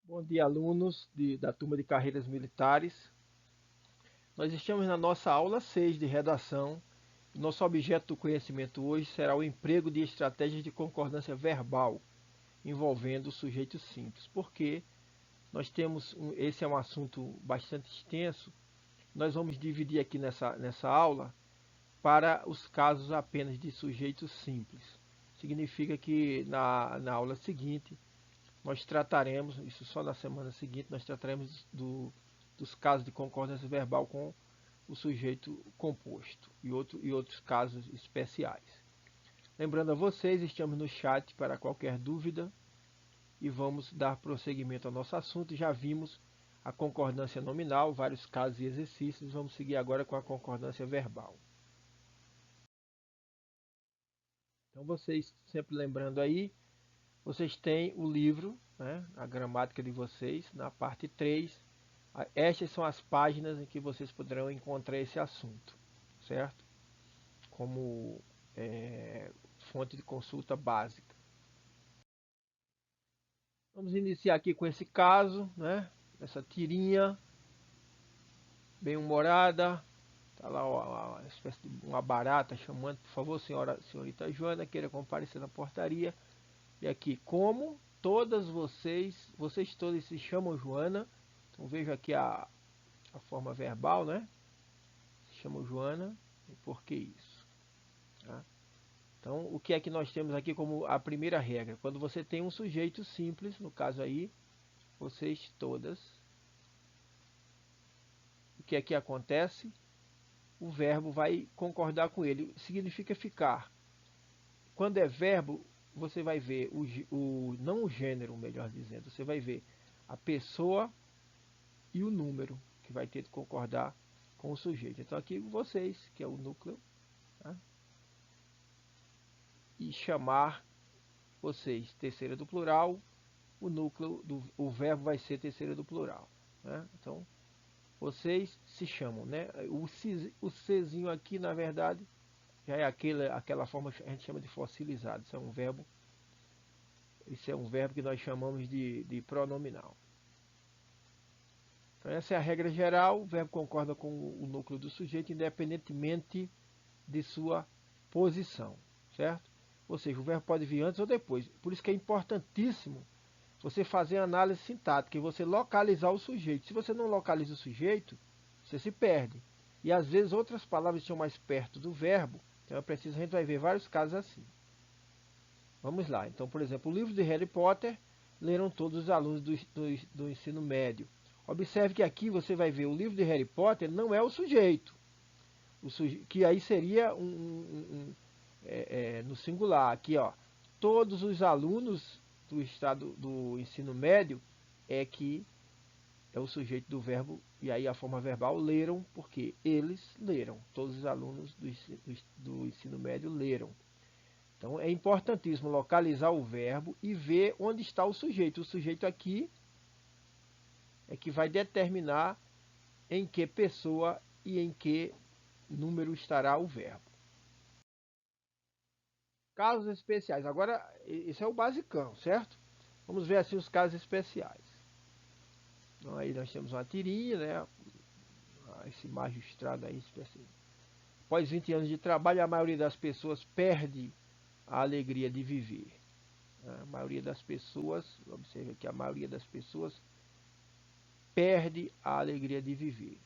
Bom dia, alunos da turma de carreiras militares. Nós estamos na nossa aula 6 de redação. Nosso objeto do conhecimento hoje será o emprego de estratégias de concordância verbal envolvendo o sujeito simples. Porque esse é um assunto bastante extenso. Nós vamos dividir aqui nessa aula para os casos apenas de sujeitos simples. Significa que na aula seguinte nós trataremos, isso só na semana seguinte, nós trataremos dos casos de concordância verbal com o sujeito composto e outros casos especiais. Lembrando a vocês, estamos no chat para qualquer dúvida e vamos dar prosseguimento ao nosso assunto. Já vimos a concordância nominal, vários casos e exercícios, vamos seguir agora com a concordância verbal. Então vocês, sempre lembrando aí, vocês têm o livro, né, a gramática de vocês, na parte 3. Estas são as páginas em que vocês poderão encontrar esse assunto, certo? Como fonte de consulta básica. Vamos iniciar aqui com esse caso, né? Essa tirinha bem humorada. Tá lá uma espécie de uma barata chamando, por favor, senhorita Joana, queira comparecer na portaria. E aqui, como todas vocês todos se chamam Joana. Então vejo aqui a forma verbal, né? Se chamam Joana, e por que isso? Tá? Então, o que é que nós temos aqui como a primeira regra? Quando você tem um sujeito simples, no caso aí, vocês todas, o que é que acontece? O verbo vai concordar com ele. Significa ficar. Quando é verbo, você vai ver não o gênero, melhor dizendo, você vai ver a pessoa e o número, que vai ter que concordar com o sujeito. Então aqui vocês, que é o núcleo, tá? E chamar vocês, terceira do plural, o núcleo, o verbo vai ser terceira do plural. Né? Então, vocês se chamam, né? O Czinho aqui, na verdade, já é aquela forma que a gente chama de fossilizado. Isso é um verbo que nós chamamos de pronominal. Então, essa é a regra geral. O verbo concorda com o núcleo do sujeito, independentemente de sua posição, certo? Ou seja, o verbo pode vir antes ou depois. Por isso que é importantíssimo você fazer análise sintática e você localizar o sujeito. Se você não localiza o sujeito, você se perde. E às vezes outras palavras estão mais perto do verbo, então é preciso, a gente vai ver vários casos assim. Vamos lá. Então, por exemplo, o livro de Harry Potter leram todos os alunos do ensino médio. Observe que aqui você vai ver o livro de Harry Potter não é o sujeito. Que aí seria no singular. Aqui, ó, todos os alunos do estado do ensino médio que é o sujeito do verbo, e aí a forma verbal leram, porque eles leram. Todos os alunos do ensino médio leram. Então é importantíssimo localizar o verbo e ver onde está o sujeito. O sujeito aqui é que vai determinar em que pessoa e em que número estará o verbo. Casos especiais. Agora, isso é o basicão, certo? Vamos ver assim os casos especiais. Então, aí nós temos uma tirinha, né? Esse magistrado aí especial. Após 20 anos de trabalho, a maioria das pessoas perde a alegria de viver. A maioria das pessoas, observe que a maioria das pessoas perde a alegria de viver.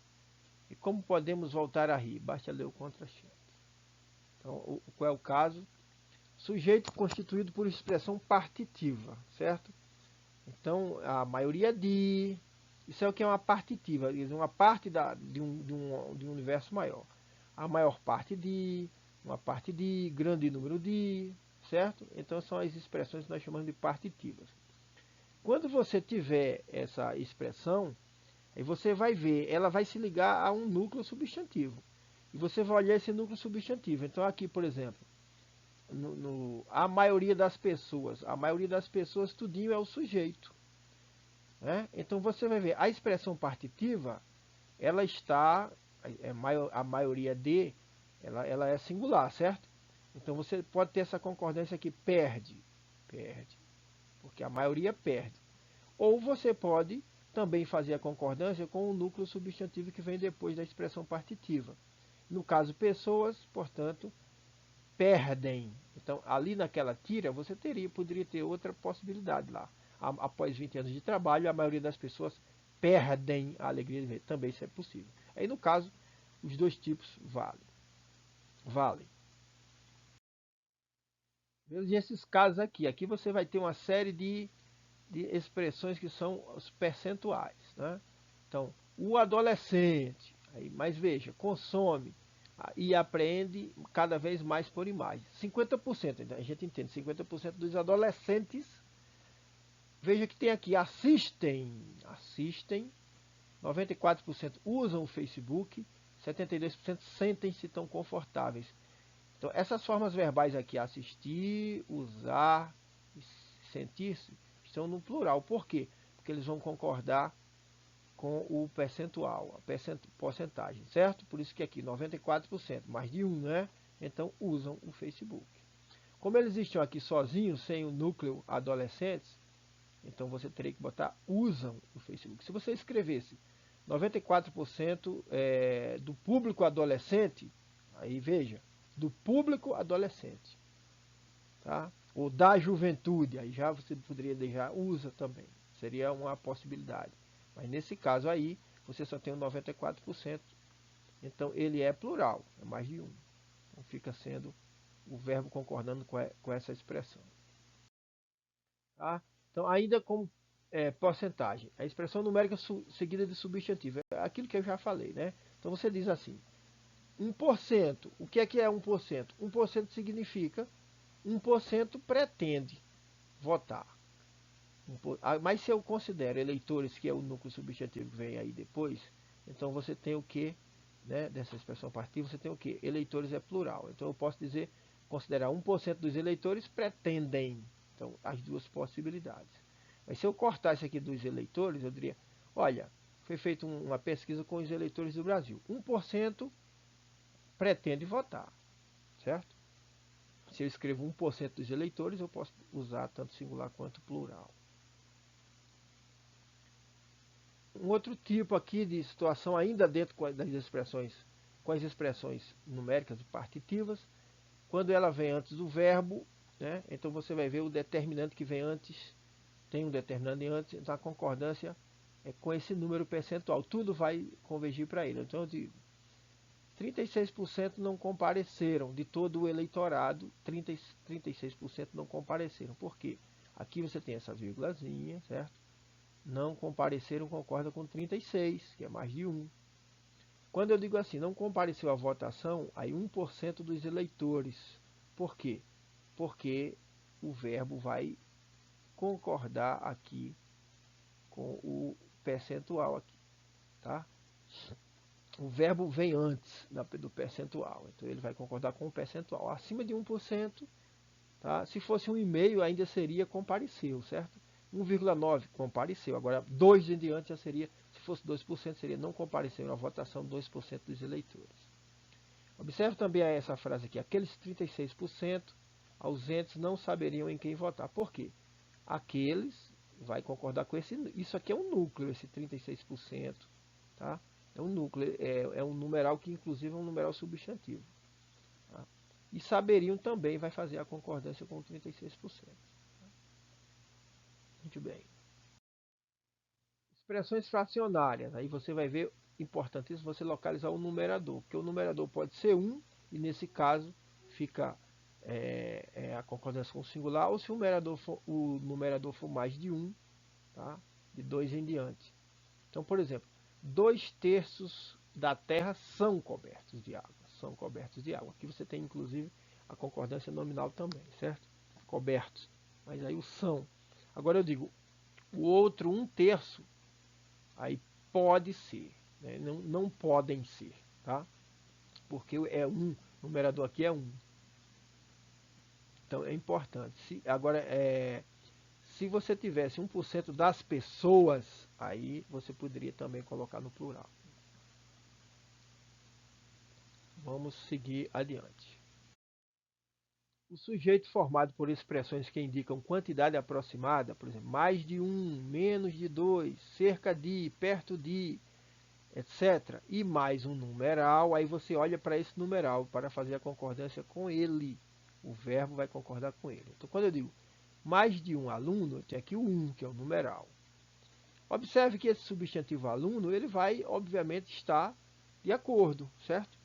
E como podemos voltar a rir? Basta ler o contra-cheque. Então, qual é o caso? Sujeito constituído por expressão partitiva, certo? Então, a maioria de... Isso é o que é uma partitiva, uma parte de um universo maior. A maior parte de, uma parte de, grande número de, certo? Então, são as expressões que nós chamamos de partitivas. Quando você tiver essa expressão, aí você vai ver, ela vai se ligar a um núcleo substantivo. E você vai olhar esse núcleo substantivo. Então, aqui, por exemplo, a maioria das pessoas, tudinho é o sujeito. Né? Então você vai ver, a expressão partitiva, ela está, a maioria de, ela é singular, certo? Então você pode ter essa concordância aqui, perde, porque a maioria perde. Ou você pode também fazer a concordância com o núcleo substantivo que vem depois da expressão partitiva. No caso, pessoas, portanto, perdem. Então, ali naquela tira, você poderia ter outra possibilidade lá. Após 20 anos de trabalho, a maioria das pessoas perdem a alegria de viver. Também isso é possível. Aí, no caso, os dois tipos valem. E esses casos aqui. Aqui você vai ter uma série de expressões que são os percentuais. Né? Então, o adolescente, aí, mas veja, consome e aprende cada vez mais por imagem. 50%, então a gente entende, 50% dos adolescentes, veja que tem aqui, assistem, 94% usam o Facebook, 72% sentem-se tão confortáveis. Então, essas formas verbais aqui, assistir, usar, sentir-se, estão no plural. Por quê? Porque eles vão concordar com o percentual, a porcentagem, certo? Por isso que aqui 94%, mais de 1, né? Então usam o Facebook. Como eles estão aqui sozinhos, sem o núcleo adolescentes, então você teria que botar usam o Facebook. Se você escrevesse 94% do público adolescente, aí veja, do público adolescente, tá? Ou da juventude, aí já você poderia deixar usa também, seria uma possibilidade. Mas nesse caso aí, você só tem o 94%, então ele é plural, é mais de um. Então fica sendo o verbo concordando com essa expressão. Tá? Então ainda como porcentagem, a expressão numérica seguida de substantivo, é aquilo que eu já falei, né? Então você diz assim, 1%, o que é 1%? 1% significa 1% pretende votar. Mas se eu considero eleitores, que é o núcleo substantivo que vem aí depois, então você tem o que, né, dessa expressão partitiva, você tem o que? Eleitores é plural. Então eu posso dizer, considerar 1% dos eleitores pretendem. Então, as duas possibilidades. Mas se eu cortar isso aqui dos eleitores, eu diria, olha, foi feita uma pesquisa com os eleitores do Brasil. 1% pretende votar, certo? Se eu escrevo 1% dos eleitores, eu posso usar tanto singular quanto plural. Um outro tipo aqui de situação, ainda dentro das expressões, com as expressões numéricas e partitivas, quando ela vem antes do verbo, né, então você vai ver o determinante que vem antes, tem um determinante antes, então a concordância é com esse número percentual, tudo vai convergir para ele. Então eu digo, 36% não compareceram, de todo o eleitorado, 36% não compareceram. Por quê? Aqui você tem essa vírgulazinha, certo? Não compareceram concorda com 36, que é mais de 1. Quando eu digo assim, não compareceu à votação, aí 1% dos eleitores. Por quê? Porque o verbo vai concordar aqui com o percentual aqui, tá? O verbo vem antes do percentual, então ele vai concordar com o percentual. Acima de 1%, tá? Se fosse 1,5 ainda seria compareceu, certo? 1,9 compareceu. Agora 2 em diante já seria, se fosse 2%, seria não compareceu na votação 2% dos eleitores. Observe também essa frase aqui, aqueles 36% ausentes não saberiam em quem votar. Por quê? Aqueles vai concordar com isso aqui é um núcleo, esse 36%, tá? É um núcleo, é um numeral que inclusive é um numeral substantivo. Tá? E saberiam também vai fazer a concordância com 36%. Muito bem. Expressões fracionárias. Aí você vai ver, importantíssimo você localizar o numerador, porque o numerador pode ser 1, e nesse caso fica a concordância com o singular, ou se o numerador for mais de 1, tá? De 2 em diante. Então, por exemplo, 2/3 da terra são cobertos de água. São cobertos de água. Aqui você tem, inclusive, a concordância nominal também, certo? Cobertos. Mas aí o são. Agora eu digo, o outro 1/3, aí pode ser. Né? Não podem ser, tá? Porque é 1. O numerador aqui é 1. Então é importante. Agora, se você tivesse 1% das pessoas, aí você poderia também colocar no plural. Vamos seguir adiante. O sujeito formado por expressões que indicam quantidade aproximada, por exemplo, mais de um, menos de dois, cerca de, perto de, etc. E mais um numeral, aí você olha para esse numeral para fazer a concordância com ele. O verbo vai concordar com ele. Então, quando eu digo mais de um aluno, eu tenho aqui o um, que é o numeral. Observe que esse substantivo aluno, ele vai, obviamente, estar de acordo, certo?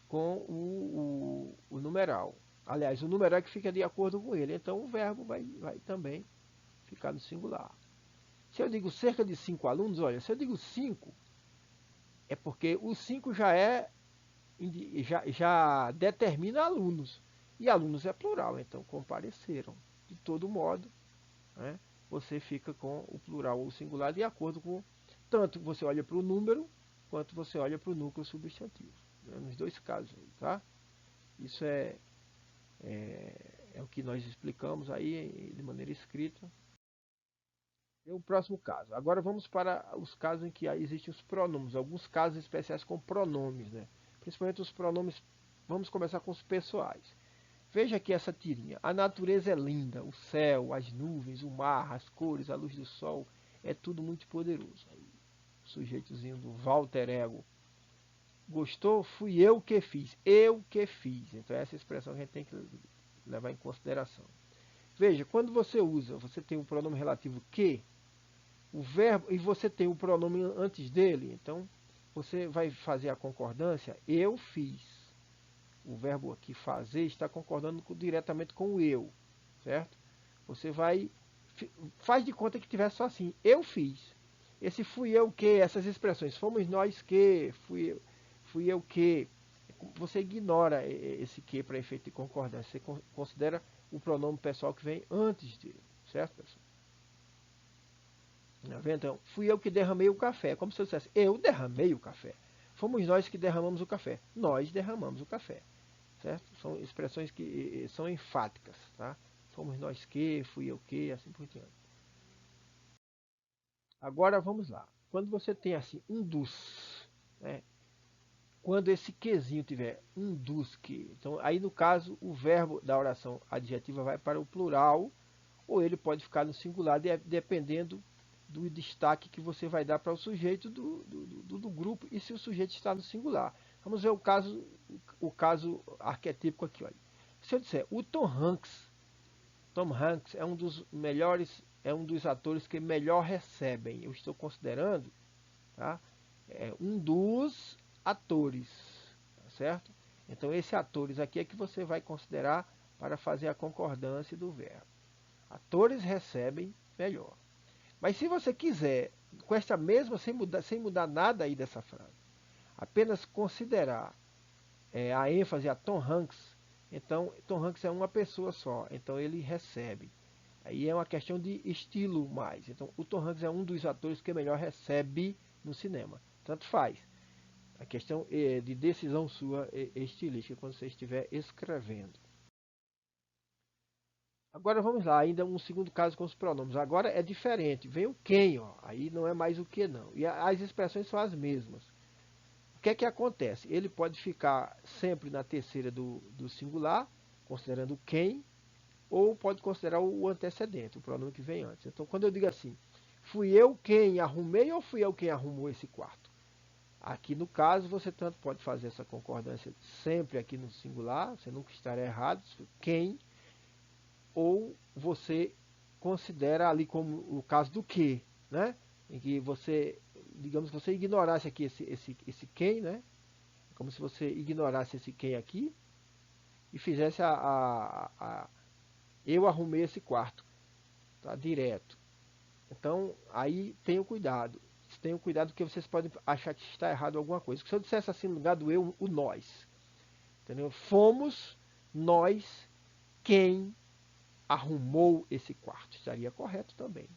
Com o numeral. Aliás, o numeral é que fica de acordo com ele. Então, o verbo vai também ficar no singular. Se eu digo cerca de 5 alunos, olha, se eu digo 5, é porque o 5 já determina alunos. E alunos é plural, então compareceram. De todo modo, né, você fica com o plural ou singular de acordo com... Tanto você olha para o número, quanto você olha para o núcleo substantivo. Né, nos dois casos aí, tá? Isso é o que nós explicamos aí de maneira escrita. E o próximo caso. Agora vamos para os casos em que existem os pronomes. Alguns casos especiais com pronomes, né? Principalmente os pronomes. Vamos começar com os pessoais. Veja aqui essa tirinha. A natureza é linda. O céu, as nuvens, o mar, as cores, a luz do sol. É tudo muito poderoso. Aí, o sujeitozinho do Walter Ego. Gostou? Fui eu que fiz. Eu que fiz. Então essa expressão a gente tem que levar em consideração. Veja, quando você usa, você tem o pronome relativo que, o verbo, e você tem o pronome antes dele, então você vai fazer a concordância, eu fiz. O verbo aqui fazer está concordando diretamente com o eu, certo? Você faz de conta que tivesse só assim, eu fiz. Esse fui eu que, essas expressões, fomos nós que, fui eu que, você ignora esse que para efeito de concordância, você considera o pronome pessoal que vem antes dele, certo, pessoal? Então, fui eu que derramei o café, como se eu dissesse, eu derramei o café. Fomos nós que derramamos o café. Nós derramamos o café, certo? São expressões que são enfáticas, tá? Fomos nós que, fui eu que, assim por diante. Agora vamos lá. Quando você tem assim um dos, né? Quando esse quezinho tiver um dos que, então aí no caso o verbo da oração adjetiva vai para o plural ou ele pode ficar no singular, dependendo do destaque que você vai dar para o sujeito do grupo e se o sujeito está no singular. Vamos ver o caso arquetípico aqui. Olha. Se eu disser o Tom Hanks é um dos melhores, é um dos atores que melhor recebem. Eu estou considerando, tá? Um dos atores, tá certo? Então esse atores aqui é que você vai considerar para fazer a concordância do verbo. Atores recebem melhor. Mas se você quiser, com esta mesma, sem mudar nada aí dessa frase, apenas considerar a ênfase a Tom Hanks, então Tom Hanks é uma pessoa só, então ele recebe. Aí é uma questão de estilo mais. Então o Tom Hanks é um dos atores que melhor recebe no cinema. Tanto faz. A questão de decisão sua estilística quando você estiver escrevendo. Agora vamos lá, ainda um segundo caso com os pronomes. Agora é diferente, vem o quem, ó. Aí não é mais o que não. E as expressões são as mesmas. O que é que acontece? Ele pode ficar sempre na terceira do singular, considerando quem, ou pode considerar o antecedente, o pronome que vem antes. Então quando eu digo assim, fui eu quem arrumei ou fui eu quem arrumou esse quarto? Aqui no caso você tanto pode fazer essa concordância sempre aqui no singular, você nunca estará errado, quem, ou você considera ali como o caso do que, né? Em que você, digamos que você ignorasse aqui esse quem, né? Como se você ignorasse esse quem aqui e fizesse eu arrumei esse quarto, tá? Direto. Então, aí tenham cuidado. Tenham cuidado porque vocês podem achar que está errado alguma coisa. Se eu dissesse assim no lugar do eu, o nós, entendeu? Fomos nós quem arrumou esse quarto. Estaria correto também.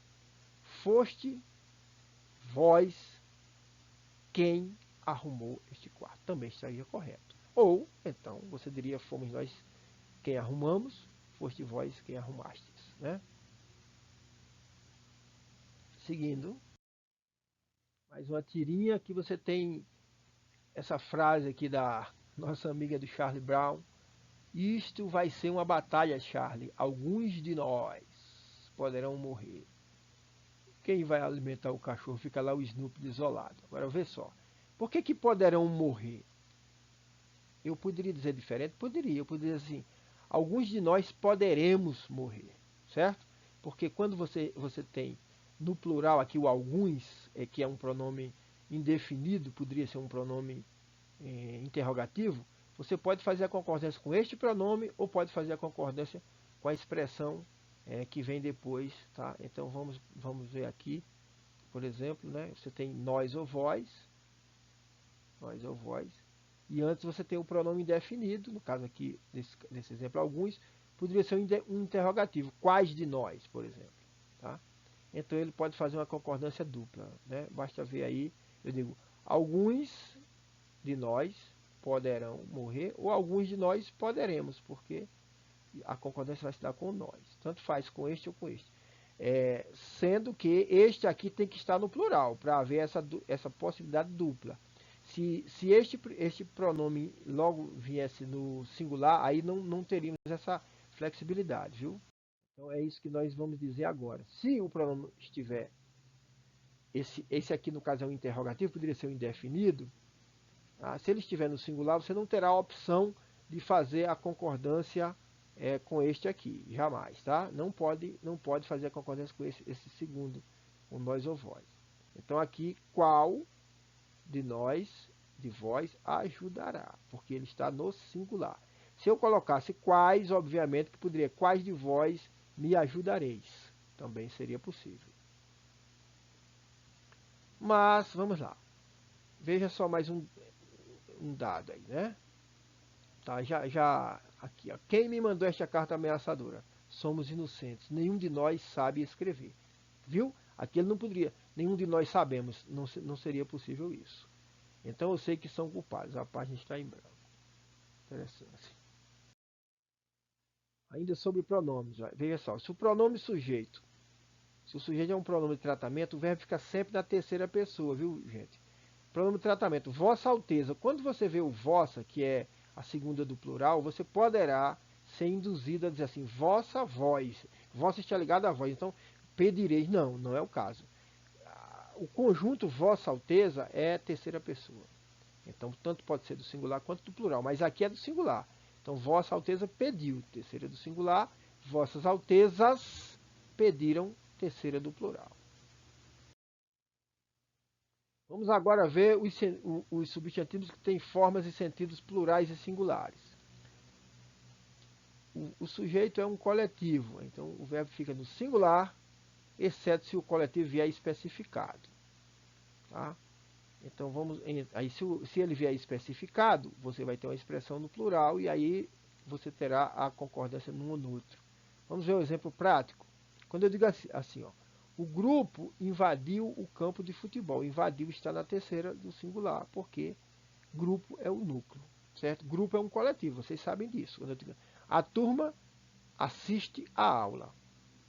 Foste vós quem arrumou este quarto. Também estaria correto. Ou, então, você diria, fomos nós quem arrumamos, foste vós quem arrumastes. Né? Seguindo, mais uma tirinha. Aqui você tem essa frase aqui da nossa amiga do Charlie Brown. Isto vai ser uma batalha, Charlie. Alguns de nós poderão morrer. Quem vai alimentar o cachorro? Fica lá o Snoopy isolado. Agora vê só. Por que poderão morrer? Eu poderia dizer diferente? Poderia. Eu poderia dizer assim, alguns de nós poderemos morrer, certo? Porque quando você tem no plural aqui o alguns, que é um pronome indefinido, poderia ser um pronome interrogativo, você pode fazer a concordância com este pronome ou pode fazer a concordância com a expressão que vem depois, tá? Então vamos ver aqui, por exemplo, né? Você tem nós ou vós, e antes você tem o pronome indefinido, no caso aqui, nesse exemplo, alguns, poderia ser um interrogativo, quais de nós, por exemplo, tá? Então ele pode fazer uma concordância dupla, né? Basta ver aí, eu digo, alguns de nós poderão morrer, ou alguns de nós poderemos, porque a concordância vai se dar com nós. Tanto faz com este ou com este. Sendo que este aqui tem que estar no plural, para haver essa possibilidade dupla. Se este pronome logo viesse no singular, aí não teríamos essa flexibilidade, viu? Então é isso que nós vamos dizer agora. Se o pronome estiver, esse aqui no caso é um interrogativo, poderia ser um indefinido. Se ele estiver no singular, você não terá a opção de fazer a concordância com este aqui, jamais, tá? Não pode fazer a concordância com esse segundo, o nós ou vós. Então aqui, qual de nós, de vós, ajudará, porque ele está no singular. Se eu colocasse quais, obviamente que poderia, quais de vós me ajudareis, também seria possível. Mas, vamos lá. Veja só mais um dado aí, né? Tá, aqui, ó. Quem me mandou esta carta ameaçadora? Somos inocentes. Nenhum de nós sabe escrever. Viu? Aqui ele não poderia. Nenhum de nós sabemos. Não seria possível isso. Então eu sei que são culpados. A página está em branco. Interessante. Ainda sobre pronomes. Veja só. Se o pronome sujeito, se o sujeito é um pronome de tratamento, o verbo fica sempre na terceira pessoa, viu, gente? Pronome de tratamento. Vossa Alteza. Quando você vê o vossa, que é a segunda do plural, você poderá ser induzido a dizer assim, vossa voz. Vossa está ligada à voz. Então, pedireis. Não é o caso. O conjunto Vossa Alteza é terceira pessoa. Então, tanto pode ser do singular quanto do plural. Mas aqui é do singular. Então, Vossa Alteza pediu, terceira do singular. Vossas Altezas pediram, terceira do plural. Vamos agora ver os substantivos que têm formas e sentidos plurais e singulares. O sujeito é um coletivo, então o verbo fica no singular, exceto se o coletivo vier especificado. Tá? Então aí se ele vier especificado, você vai ter uma expressão no plural e aí você terá a concordância num ou no outro. Vamos ver um exemplo prático. Quando eu digo assim, ó, o grupo invadiu o campo de futebol. Invadiu está na terceira do singular, porque grupo é o núcleo, certo? Grupo é um coletivo, vocês sabem disso. Quando eu digo, a turma assiste a aula.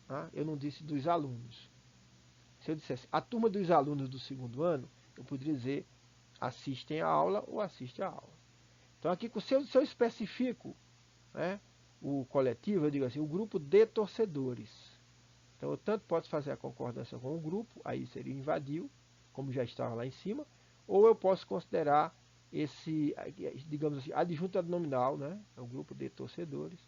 Tá? Eu não disse dos alunos. Se eu dissesse a turma dos alunos do segundo ano, eu poderia dizer assistem a aula ou assiste a aula. Então aqui, se eu especifico, né, o coletivo, eu digo assim, o grupo de torcedores. Então eu tanto posso fazer a concordância com o grupo, aí seria invadiu, como já estava lá em cima, ou eu posso considerar esse, digamos assim, adjunto nominal, né? É o grupo de torcedores,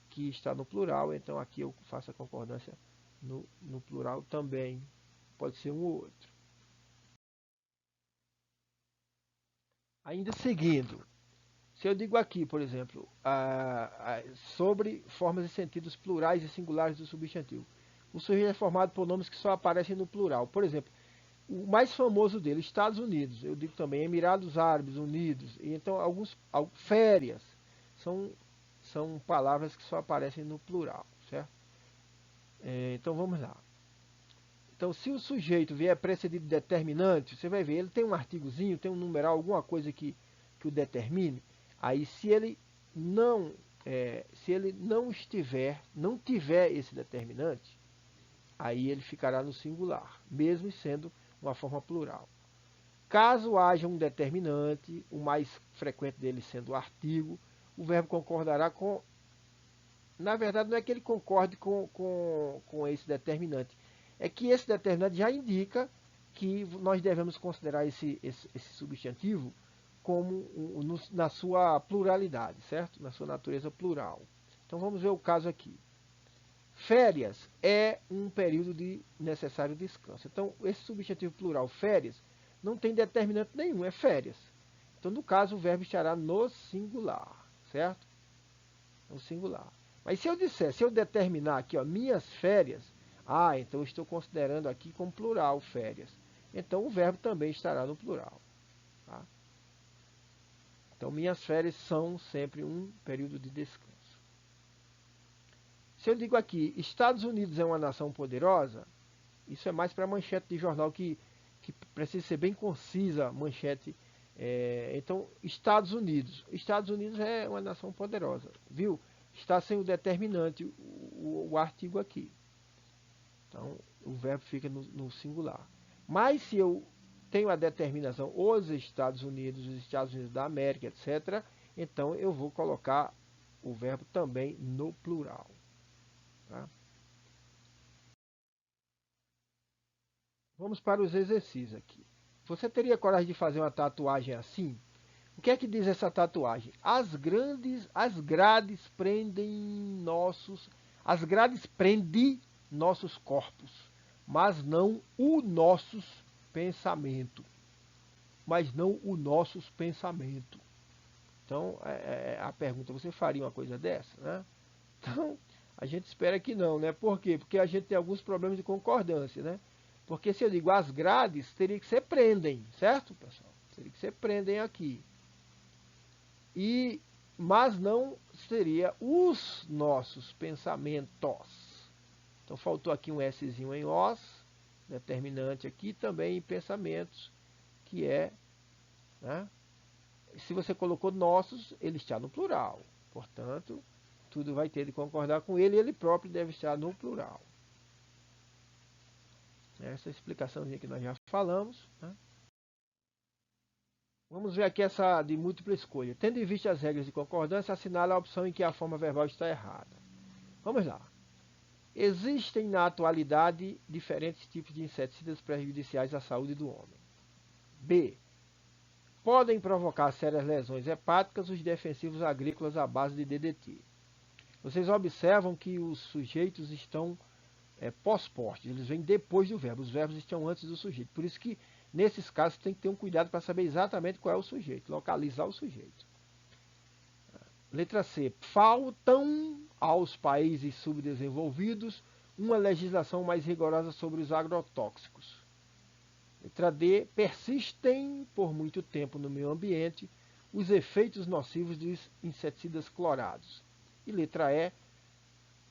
que está no plural, então aqui eu faço a concordância no plural também, pode ser um ou outro. Ainda seguindo, se eu digo aqui, por exemplo, sobre formas e sentidos plurais e singulares do substantivo, o sujeito é formado por nomes que só aparecem no plural. Por exemplo, o mais famoso dele, Estados Unidos, eu digo também Emirados Árabes Unidos, e então férias, são palavras que só aparecem no plural, certo? Então vamos lá. Então se o sujeito vier precedido de determinante, você vai ver, ele tem um artigozinho, tem um numeral, alguma coisa que o determine, aí se ele não tiver esse determinante, aí ele ficará no singular, mesmo sendo uma forma plural. Caso haja um determinante, o mais frequente dele sendo o artigo, o verbo concordará com... Na verdade, não é que ele concorde com esse determinante. É que esse determinante já indica que nós devemos considerar esse substantivo como na sua pluralidade, certo? Na sua natureza plural. Então vamos ver o caso aqui. Férias é um período de necessário descanso. Então, esse substantivo plural, férias, não tem determinante nenhum, é férias. Então, no caso, o verbo estará no singular, certo? No singular. Mas se eu disser, se eu determinar aqui, ó, minhas férias, então eu estou considerando aqui como plural férias. Então, o verbo também estará no plural. Tá? Então, minhas férias são sempre um período de descanso. Se eu digo aqui, Estados Unidos é uma nação poderosa, isso é mais para manchete de jornal que precisa ser bem concisa, manchete. Então, Estados Unidos. Estados Unidos é uma nação poderosa, viu? Está sem o determinante, o artigo aqui. Então, o verbo fica no singular. Mas se eu tenho a determinação os Estados Unidos da América, etc., então eu vou colocar o verbo também no plural. Tá? Vamos para os exercícios aqui. Você teria coragem de fazer uma tatuagem assim? O que é que diz essa tatuagem? As grades prendem nossos corpos, mas não o nossos pensamento. Mas não o nossos pensamento. Então, a pergunta, você faria uma coisa dessa, né? Então, a gente espera que não, né? Por quê? Porque a gente tem alguns problemas de concordância, né? Porque se eu digo as grades, teria que ser prendem, certo, pessoal? Teria que ser prendem aqui. Mas não seria os nossos pensamentos. Então faltou aqui um Szinho em os, determinante aqui, também em pensamentos, que é, né? Se você colocou nossos, ele está no plural. Portanto, tudo vai ter de concordar com ele e ele próprio deve estar no plural. Essa explicaçãozinha que nós já falamos, né? Vamos ver aqui essa de múltipla escolha. Tendo em vista as regras de concordância, assinala a opção em que a forma verbal está errada. Vamos lá. Existem na atualidade diferentes tipos de inseticidas prejudiciais à saúde do homem. B. Podem provocar sérias lesões hepáticas os defensivos agrícolas à base de DDT. Vocês observam que os sujeitos estão pós-postos, eles vêm depois do verbo, os verbos estão antes do sujeito. Por isso que, nesses casos, tem que ter um cuidado para saber exatamente qual é o sujeito, localizar o sujeito. Letra C. Faltam aos países subdesenvolvidos uma legislação mais rigorosa sobre os agrotóxicos. Letra D. Persistem por muito tempo no meio ambiente os efeitos nocivos dos inseticidas clorados. E letra E.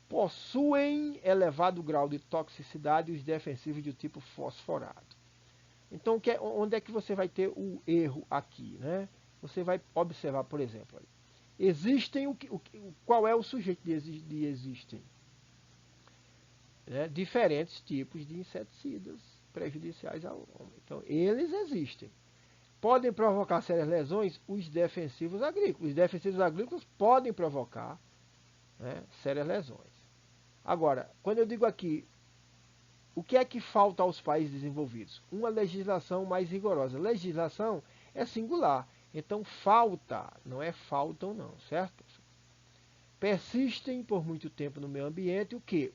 Possuem elevado grau de toxicidade os defensivos do tipo fosforado. Então, onde é que você vai ter o erro aqui, né? Você vai observar, por exemplo, existem qual é o sujeito de existem? Né? Diferentes tipos de inseticidas prejudiciais ao homem. Então, eles existem. Podem provocar sérias lesões os defensivos agrícolas. Os defensivos agrícolas podem provocar, né, sérias lesões. Agora, quando eu digo aqui, o que é que falta aos países desenvolvidos? Uma legislação mais rigorosa. Legislação é singular. Então, falta, não é faltam não, certo? Persistem por muito tempo no meio ambiente o quê?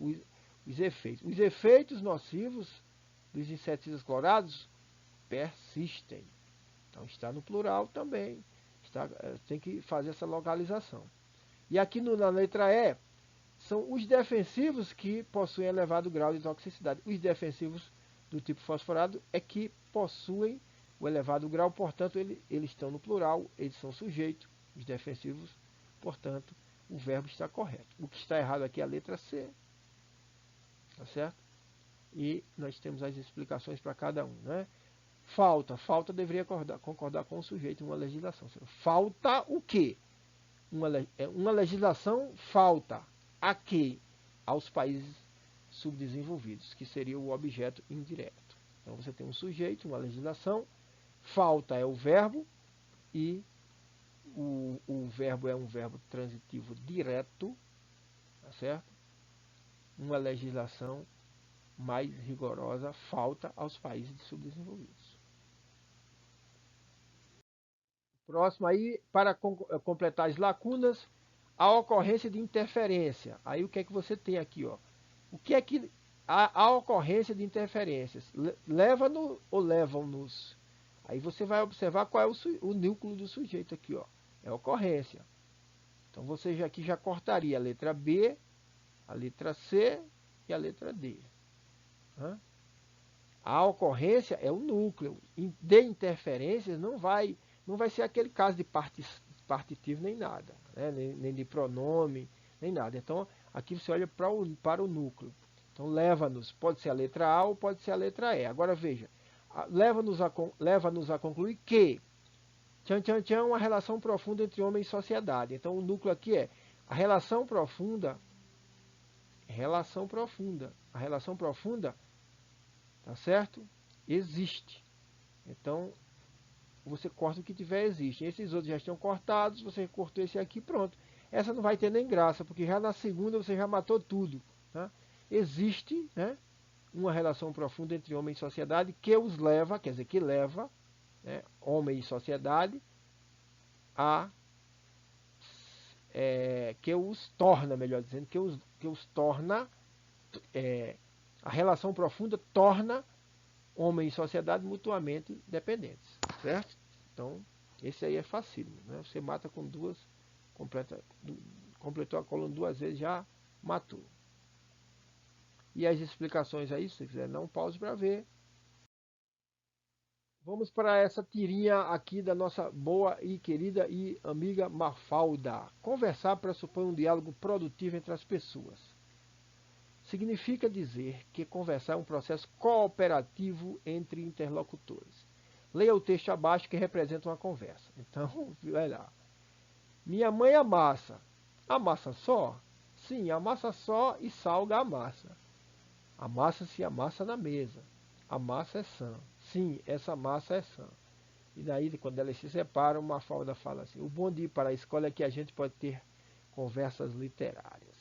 Os efeitos. Os efeitos nocivos dos inseticidas clorados persistem. Então, está no plural também. Tem que fazer essa localização. E aqui na letra E, são os defensivos que possuem elevado grau de toxicidade. Os defensivos do tipo fosforado é que possuem o elevado grau, portanto, eles estão no plural, eles são sujeitos, os defensivos, portanto, o verbo está correto. O que está errado aqui é a letra C. Tá certo? E nós temos as explicações para cada um, né? Falta deveria concordar com o sujeito em uma legislação. Falta o quê? Uma legislação falta a quê? Aos países subdesenvolvidos, que seria o objeto indireto. Então você tem um sujeito, uma legislação, falta é o verbo e o verbo é um verbo transitivo direto, tá certo? Uma legislação mais rigorosa falta aos países subdesenvolvidos. Próximo aí, para completar as lacunas, a ocorrência de interferência. Aí o que é que você tem aqui, ó? O que é que a ocorrência de interferências leva-no ou levam-nos? Aí você vai observar qual é o núcleo do sujeito aqui, ó. É ocorrência. Então você aqui já cortaria a letra B, a letra C e a letra D. A ocorrência é o núcleo. De interferências não vai ser aquele caso de partitivo nem nada, né? nem de pronome, nem nada. Então aqui você olha para o núcleo. Então leva-nos, pode ser a letra A ou pode ser a letra E. Agora veja, leva-nos a concluir que uma relação profunda entre homem e sociedade. Então o núcleo aqui é a relação profunda. A relação profunda, tá certo? Existe. Então você corta o que tiver existe. Esses outros já estão cortados, você cortou esse aqui, pronto. Essa não vai ter nem graça, porque já na segunda você já matou tudo. Tá? Existe, né, uma relação profunda entre homem e sociedade que os leva, quer dizer, que leva, né, homem e sociedade a que os torna, melhor dizendo, que os torna, a relação profunda torna homem e sociedade mutuamente dependentes, certo? Então, esse aí é facílimo, né? Você mata com duas, completou a coluna duas vezes, já matou. E as explicações aí, se você quiser, não pause para ver. Vamos para essa tirinha aqui da nossa boa e querida e amiga Mafalda. Conversar pressupõe um diálogo produtivo entre as pessoas. Significa dizer que conversar é um processo cooperativo entre interlocutores. Leia o texto abaixo que representa uma conversa. Então, vai lá. Minha mãe amassa. Amassa só? Sim, amassa só e salga a massa. Amassa-se a massa na mesa. A massa é sã. Sim, essa massa é sã. E daí, quando elas se separam, Mafalda fala assim: o bom de ir para a escola é que a gente pode ter conversas literárias.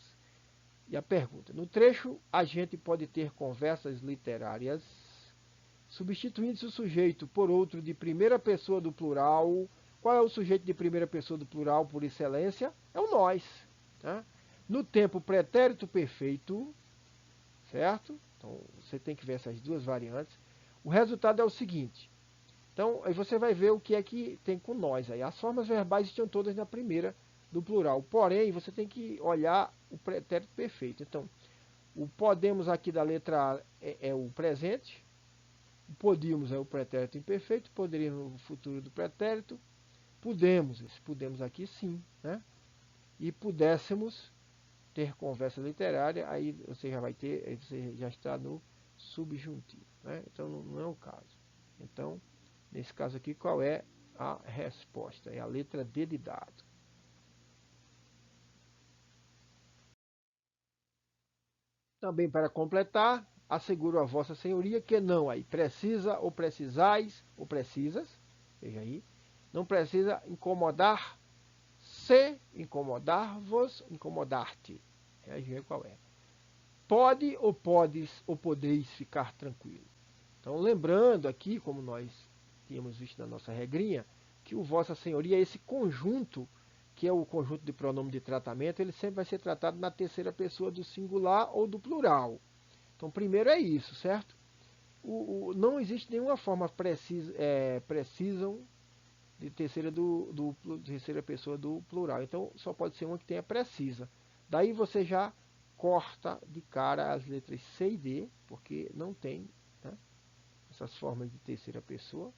E a pergunta: no trecho, a gente pode ter conversas literárias, substituindo-se o sujeito por outro de primeira pessoa do plural. Qual é o sujeito de primeira pessoa do plural por excelência? É o nós. Tá? No tempo pretérito perfeito, certo? Então você tem que ver essas duas variantes. O resultado é o seguinte. Então aí você vai ver o que é que tem com nós aí. As formas verbais estão todas na primeira do plural. Porém, você tem que olhar o pretérito perfeito. Então, o podemos aqui da letra A é o presente. O podíamos é o pretérito imperfeito. Poderíamos o futuro do pretérito. Podemos, esse podemos aqui sim, né? E pudéssemos ter conversa literária, aí você já vai ter, aí você já está no subjuntivo, né? Então não é o caso. Então, nesse caso aqui, qual é a resposta? É a letra D de dado. Também para completar, asseguro a vossa senhoria que não aí precisa ou precisais ou precisas, veja aí, não precisa incomodar se incomodar-vos, incomodar-te. Aí vê qual é. Pode ou podes ou podeis ficar tranquilo. Então, lembrando aqui, como nós tínhamos visto na nossa regrinha, que o vossa senhoria, esse conjunto, que é o conjunto de pronome de tratamento, ele sempre vai ser tratado na terceira pessoa do singular ou do plural. Então, primeiro é isso, certo? Não existe nenhuma forma precisam de terceira pessoa do plural. Então, só pode ser uma que tenha precisa. Daí você já corta de cara as letras C e D, porque não tem, né, essas formas de terceira pessoa.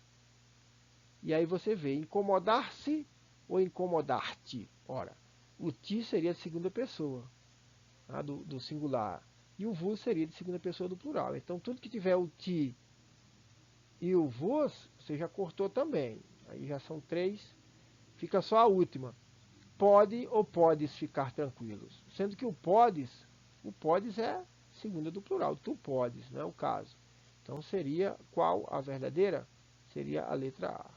E aí você vê incomodar-se ou incomodar-te. Ora, o ti seria de segunda pessoa, tá, do singular. E o vos seria de segunda pessoa do plural. Então, tudo que tiver o ti e o vos, você já cortou também. Aí já são três. Fica só a última. Pode ou podes ficar tranquilos. Sendo que o podes é segunda do plural. Tu podes, não é o caso. Então seria qual a verdadeira? Seria a letra A.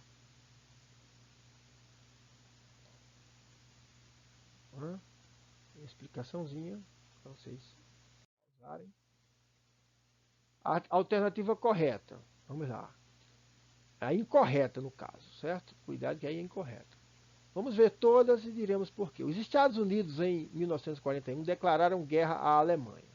Né? Explicaçãozinha para vocês usarem. A alternativa correta, vamos lá. A incorreta no caso, certo? Cuidado que aí é incorreta. Vamos ver todas e diremos por quê. Os Estados Unidos, em 1941, declararam guerra à Alemanha.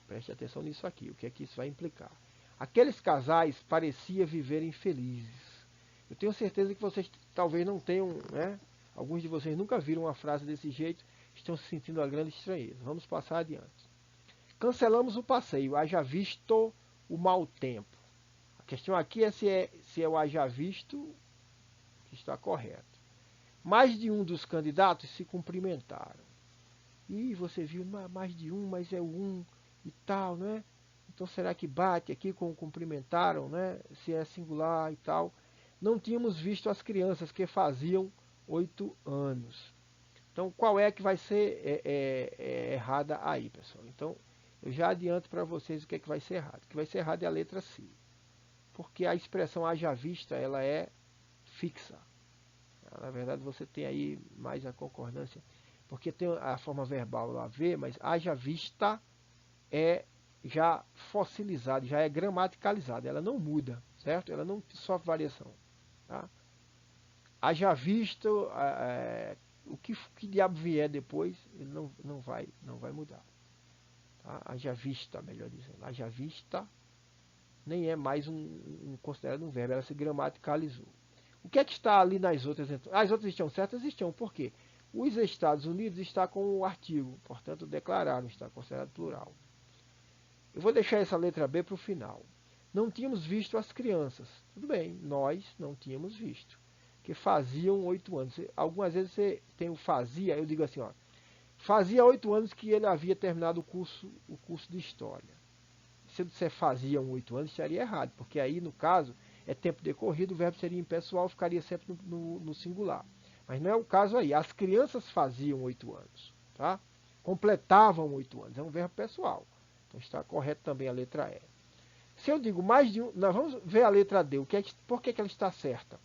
Preste atenção nisso aqui, o que é que isso vai implicar. Aqueles casais pareciam viverem felizes. Eu tenho certeza que vocês talvez não tenham, né? Alguns de vocês nunca viram uma frase desse jeito, estão se sentindo uma grande estranheza. Vamos passar adiante. Cancelamos o passeio, haja visto o mau tempo. A questão aqui é se é o haja visto que está correto. Mais de um dos candidatos se cumprimentaram. E você viu mais de um, mas é o um e tal, né? Então será que bate aqui com o cumprimentaram, né? Se é singular e tal. Não tínhamos visto as crianças que faziam 8 anos. Então qual é que vai ser errada aí, pessoal? Então eu já adianto para vocês o que é que vai ser errado. O que vai ser errado é a letra C. Porque a expressão haja vista, ela é fixa. Na verdade você tem aí mais a concordância. Porque tem a forma verbal lá ver, mas haja vista é já fossilizada, já é gramaticalizada, ela não muda, certo? Ela não sofre variação. Tá? Haja visto, o que diabo vier depois, ele não vai mudar. Tá? Haja vista, melhor dizendo. Haja vista nem é mais considerado um verbo, ela se gramaticalizou. O que é que está ali nas outras? As outras estão certas? Estão. Por quê? Os Estados Unidos está com o artigo, portanto declararam, está considerado plural. Eu vou deixar essa letra B para o final. Não tínhamos visto as crianças. Tudo bem, nós não tínhamos visto. Que faziam 8 anos. Algumas vezes você tem o fazia, eu digo assim, ó. Fazia 8 anos que ele havia terminado o curso de História. Se eu disser faziam 8 anos, estaria errado, porque aí, no caso, é tempo decorrido, o verbo seria impessoal, ficaria sempre no singular. Mas não é o caso aí. As crianças faziam 8 anos. Tá? Completavam 8 anos. É um verbo pessoal. Então está correto também a letra E. Se eu digo mais de um, nós vamos ver a letra D. Por que ela está certa?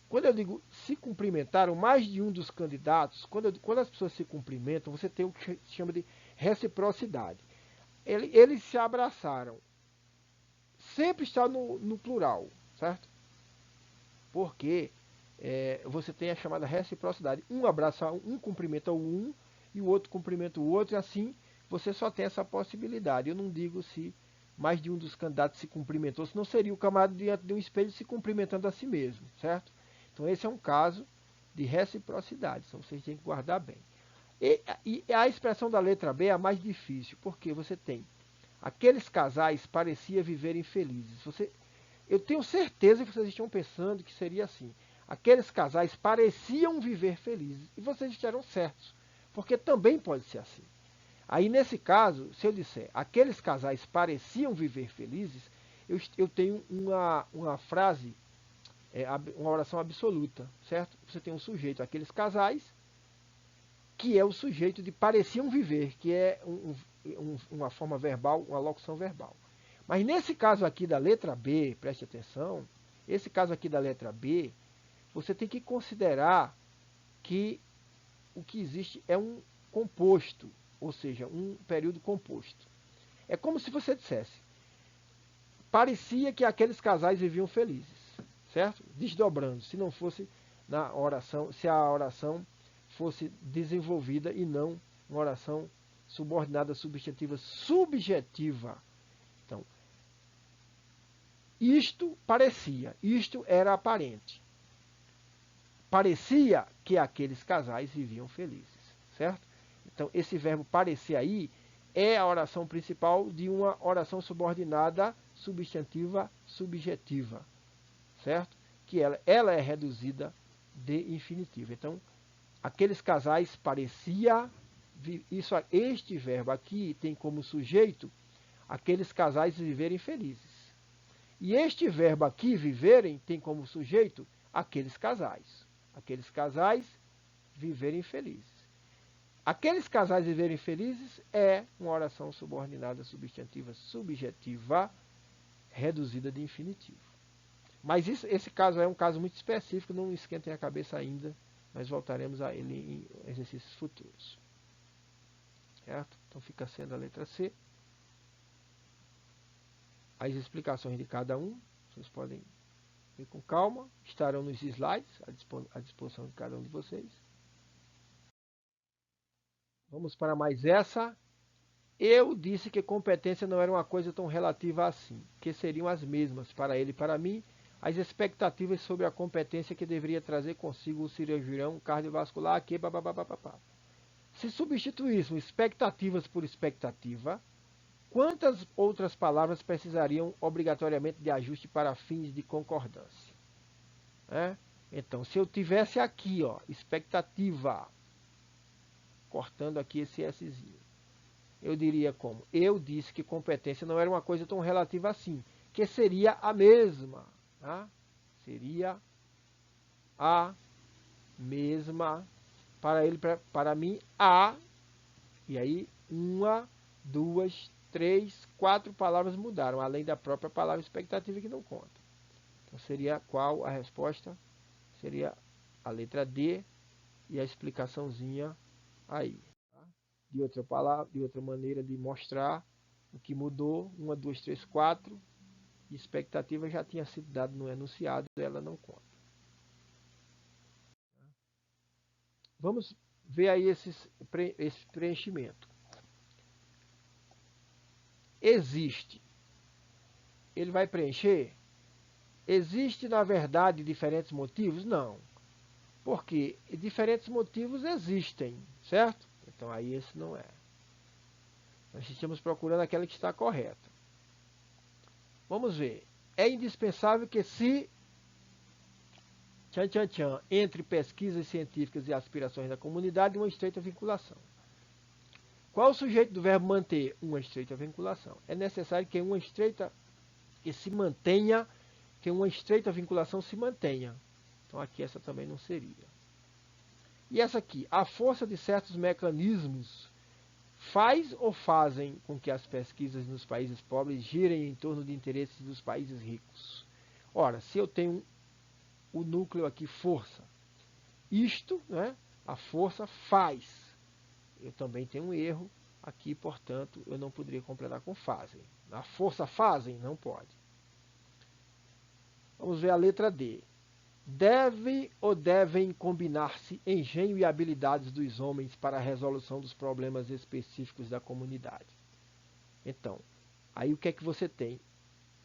Quando eu digo se cumprimentaram, mais de um dos candidatos, quando as pessoas se cumprimentam, você tem o que se chama de reciprocidade. Eles se abraçaram. Sempre está no plural, certo? Porque você tem a chamada reciprocidade. Um abraça um cumprimenta o um e o outro cumprimenta o outro, e assim você só tem essa possibilidade. Eu não digo se mais de um dos candidatos se cumprimentou, senão seria o camarada diante de um espelho se cumprimentando a si mesmo, certo? Então esse é um caso de reciprocidade, então vocês têm que guardar bem. E a expressão da letra B é a mais difícil, porque você tem aqueles casais pareciam viverem felizes. Eu tenho certeza que vocês estão pensando que seria assim. Aqueles casais pareciam viver felizes. E vocês estiveram certos. Porque também pode ser assim. Aí, nesse caso, se eu disser aqueles casais pareciam viver felizes, eu tenho uma frase, uma oração absoluta, certo? Você tem um sujeito, aqueles casais, que é o sujeito de pareciam viver, que é uma forma verbal, uma locução verbal. Mas nesse caso aqui da letra B, preste atenção, esse caso aqui da letra B, você tem que considerar que o que existe é um composto, ou seja, um período composto. É como se você dissesse, parecia que aqueles casais viviam felizes, certo? Desdobrando, se não fosse na oração, se a oração fosse desenvolvida e não uma oração subordinada substantiva subjetiva. Então, isto parecia, isto era aparente. Parecia que aqueles casais viviam felizes, certo? Então, esse verbo parecer aí é a oração principal de uma oração subordinada substantiva subjetiva, certo? Que ela é reduzida de infinitivo. Então, aqueles casais parecia, este verbo aqui tem como sujeito aqueles casais viverem felizes. E este verbo aqui, viverem, tem como sujeito aqueles casais. Aqueles casais viverem felizes. Aqueles casais viverem felizes é uma oração subordinada substantiva subjetiva reduzida de infinitivo. Mas esse caso é um caso muito específico, não esquentem a cabeça ainda nós voltaremos a ele em exercícios futuros. Certo? Então fica sendo a letra C. As explicações de cada um, vocês podem ver com calma, estarão nos slides à disposição de cada um de vocês. Vamos para mais essa. Eu disse que competência não era uma coisa tão relativa assim, que seriam as mesmas para ele e para mim, as expectativas sobre a competência que deveria trazer consigo o cirurgião cardiovascular que bababababá. Se substituíssemos expectativas por expectativa, quantas outras palavras precisariam obrigatoriamente de ajuste para fins de concordância? Então, se eu tivesse aqui, ó, expectativa, cortando aqui esse Szinho, eu diria como? Eu disse que competência não era uma coisa tão relativa assim, que seria a mesma. Tá? Seria a mesma para ele, para mim, a. E aí, 1, 2, 3, 4 palavras mudaram, além da própria palavra expectativa que não conta. Então, seria qual a resposta? Seria a letra D e a explicaçãozinha aí. Tá? De outra palavra, de outra maneira de mostrar o que mudou, 1, 2, 3, 4. Expectativa já tinha sido dada no enunciado, ela não conta. Vamos ver aí esse preenchimento. Existe. Ele vai preencher? Existe, na verdade, diferentes motivos? Não. Porque diferentes motivos existem, certo? Então aí esse não é. Nós estamos procurando aquela que está correta. Vamos ver. É indispensável que se entre pesquisas científicas e aspirações da comunidade, uma estreita vinculação. Qual o sujeito do verbo manter? Uma estreita vinculação. É necessário que uma estreita vinculação se mantenha. Então aqui essa também não seria. E essa aqui, a força de certos mecanismos faz ou fazem com que as pesquisas nos países pobres girem em torno de interesses dos países ricos. Ora, se eu tenho o núcleo aqui, força, isto, né, a força faz. Eu também tenho um erro aqui, portanto, eu não poderia completar com fazem. A força fazem? Não pode. Vamos ver a letra D. Deve ou devem combinar-se engenho e habilidades dos homens para a resolução dos problemas específicos da comunidade? Então, aí o que é que você tem?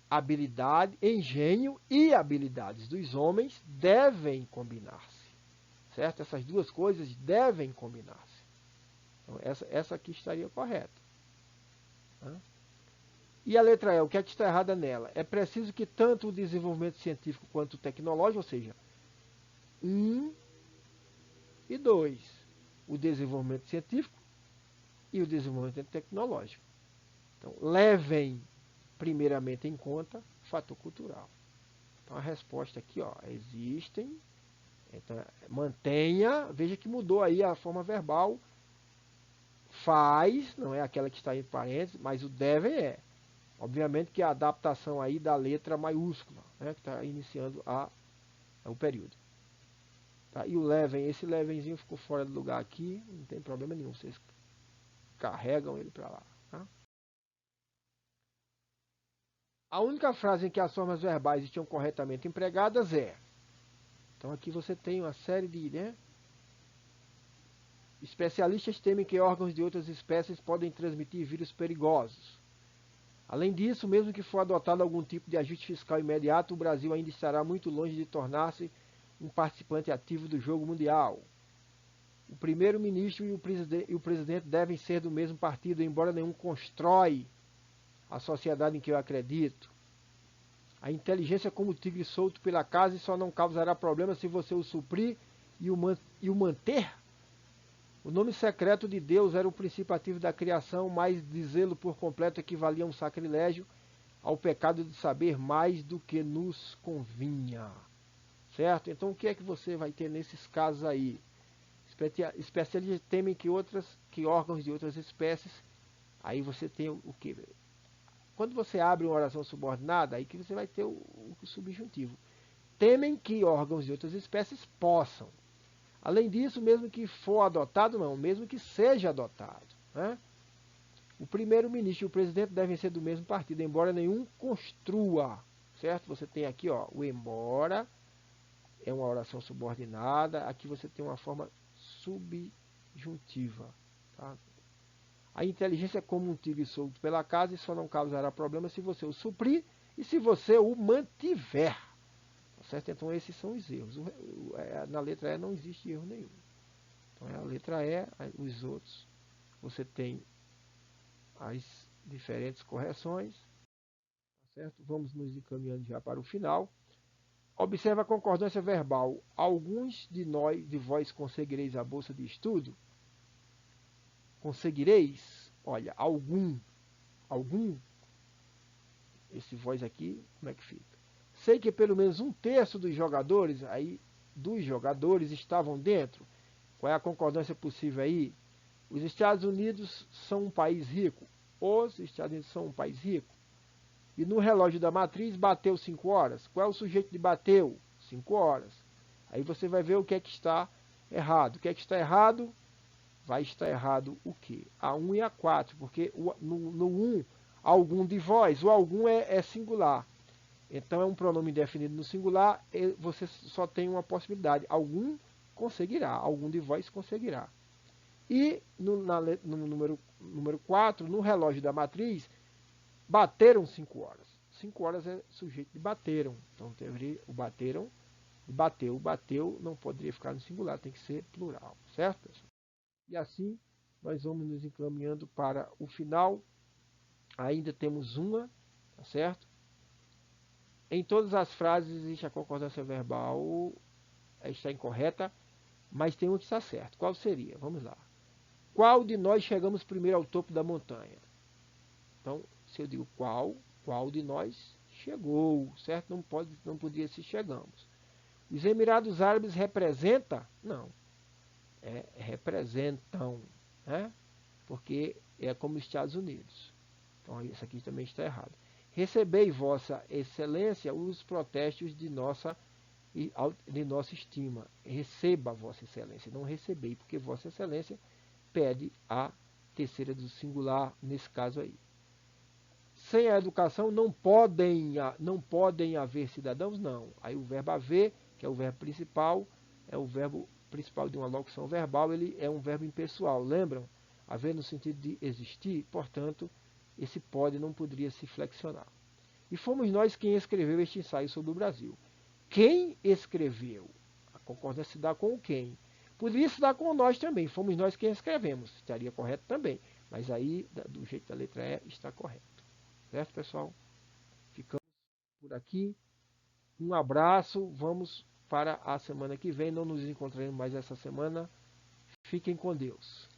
Habilidade, engenho e habilidades dos homens devem combinar-se. Certo? Essas duas coisas devem combinar-se. Então, essa aqui estaria correta. E a letra E, o que é que está errada nela? É preciso que tanto o desenvolvimento científico quanto o tecnológico, ou seja, 1 e 2, o desenvolvimento científico e o desenvolvimento tecnológico. Então, levem primeiramente em conta o fator cultural. Então, a resposta aqui, ó, existem. Então, mantenha, veja que mudou aí a forma verbal. Faz, não é aquela que está em parênteses, mas o devem é. Obviamente que a adaptação aí da letra maiúscula, né, que está iniciando o período. Tá? E o levem, esse levenzinho ficou fora do lugar aqui, não tem problema nenhum, vocês carregam ele para lá. Tá? A única frase em que as formas verbais estão corretamente empregadas é... Então aqui você tem uma série de... Né, especialistas temem que órgãos de outras espécies podem transmitir vírus perigosos. Além disso, mesmo que for adotado algum tipo de ajuste fiscal imediato, o Brasil ainda estará muito longe de tornar-se um participante ativo do jogo mundial. O primeiro-ministro e o presidente devem ser do mesmo partido, embora nenhum constrói a sociedade em que eu acredito. A inteligência é como o tigre solto pela casa e só não causará problema se você o suprir e o manter. O nome secreto de Deus era o princípio ativo da criação, mas dizê-lo por completo equivalia a um sacrilégio, ao pecado de saber mais do que nos convinha. Certo? Então o que é que você vai ter nesses casos aí? Especialistas temem que órgãos de outras espécies, aí você tem o que? Quando você abre uma oração subordinada, aí que você vai ter o subjuntivo. Temem que órgãos de outras espécies possam. Além disso, mesmo que for adotado, não, mesmo que seja adotado, né? O primeiro-ministro e o presidente devem ser do mesmo partido, embora nenhum construa, certo? Você tem aqui, ó, o embora, é uma oração subordinada, aqui você tem uma forma subjuntiva, tá? A inteligência é como um tigre solto pela casa e só não causará problema se você o suprir e se você o mantiver, tá certo? Então esses são os erros. Na letra E não existe erro nenhum. Então a letra E, os outros, você tem as diferentes correções, tá certo? Vamos nos encaminhando já para o final. Observe a concordância verbal. Alguns de vós conseguireis a bolsa de estudo? Conseguireis? Olha, algum, esse vós aqui, como é que fica? Sei que pelo menos um terço dos jogadores estavam dentro. Qual é a concordância possível aí? Os Estados Unidos são um país rico. Os Estados Unidos são um país rico. E no relógio da matriz bateu 5 horas. Qual é o sujeito de bateu? 5 horas. Aí você vai ver o que é que está errado. O que é que está errado? Vai estar errado o quê? A 1 e a 4, porque no 1, algum de vós, o algum é singular. Então é um pronome indefinido no singular, você só tem uma possibilidade. Algum conseguirá, algum de vós conseguirá. E no número 4, no relógio da matriz, bateram 5 horas. 5 horas é sujeito de bateram. Então o bateram, bateu, não poderia ficar no singular, tem que ser plural, certo, pessoal? E assim nós vamos nos encaminhando para o final. Ainda temos uma, tá certo? Em todas as frases existe a concordância verbal, está incorreta, mas tem uma que está certa. Qual seria? Vamos lá. Qual de nós chegamos primeiro ao topo da montanha? Então, se eu digo qual de nós chegou, certo? Não poderia ser chegamos. Os Emirados Árabes representa? Não. Representam, né? Porque é como os Estados Unidos. Então, isso aqui também está errado. Recebei, vossa excelência, os protestos de nossa estima. Receba, vossa excelência. Não recebei, porque vossa excelência pede a terceira do singular, nesse caso aí. Sem a educação não podem haver cidadãos? Não. Aí o verbo haver, que é o verbo principal, é o verbo principal de uma locução verbal, ele é um verbo impessoal. Lembram? Haver no sentido de existir, portanto, esse pode não poderia se flexionar. E fomos nós quem escreveu este ensaio sobre o Brasil. Quem escreveu? A concordância se dá com o quem. Poderia se dar com nós também. Fomos nós quem escrevemos. Estaria correto também. Mas aí, do jeito da letra E, está correto. Certo, pessoal? Ficamos por aqui. Um abraço. Vamos para a semana que vem. Não nos encontraremos mais essa semana. Fiquem com Deus.